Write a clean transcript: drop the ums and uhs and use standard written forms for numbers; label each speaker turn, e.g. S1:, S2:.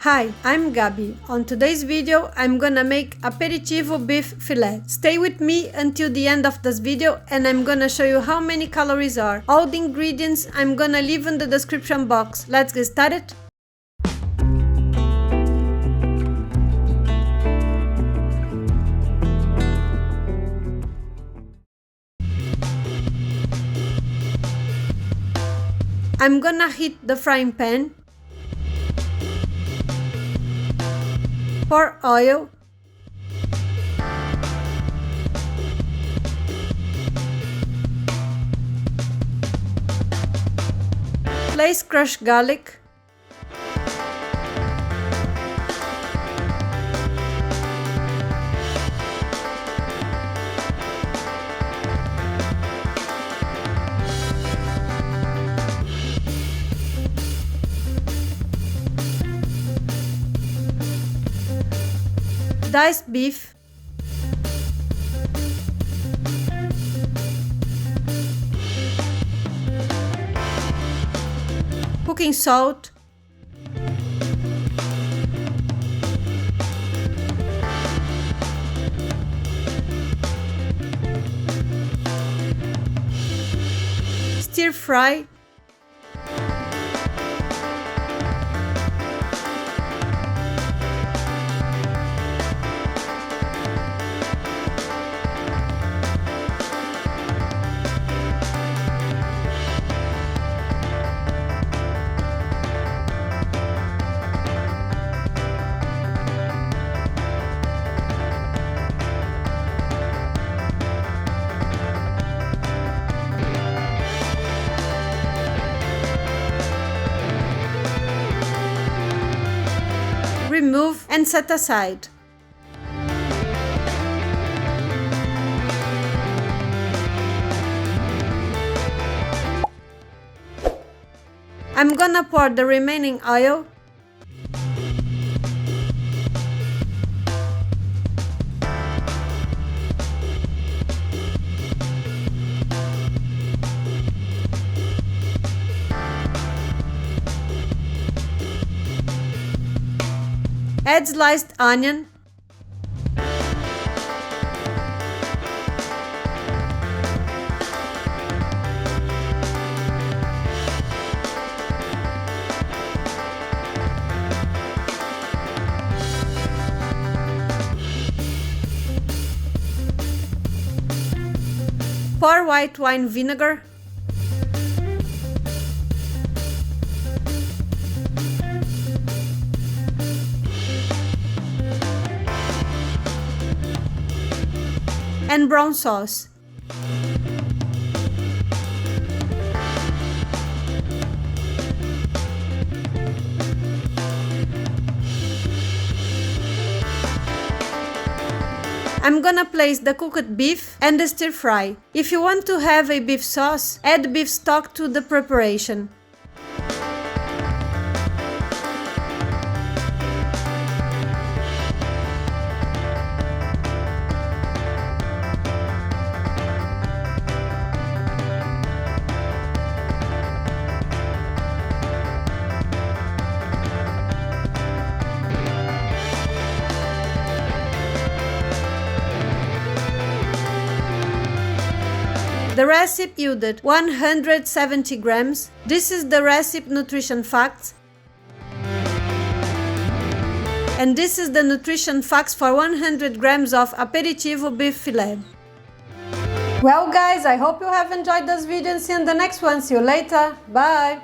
S1: Hi, I'm Gabi. On today's video, I'm gonna make aperitivo beef fillet. Stay with me until the end of this video and I'm gonna show you how many calories are. All the ingredients I'm gonna leave in the description box. Let's get started. I'm gonna heat the frying pan. Pour oil. Place crushed garlic. Diced beef. Cooking salt. Stir fry. Remove and set aside. I'm gonna pour the remaining oil. Add sliced onion. Pour white wine vinegar. And brown sauce. I'm gonna place the cooked beef and the stir fry. If you want to have a beef sauce, add beef stock to the preparation. The recipe yielded 170 grams. This is the recipe nutrition facts. And this is the nutrition facts for 100 grams of aperitivo beef fillet. Well guys, I hope you have enjoyed this video and see you in the next one. See you later. Bye!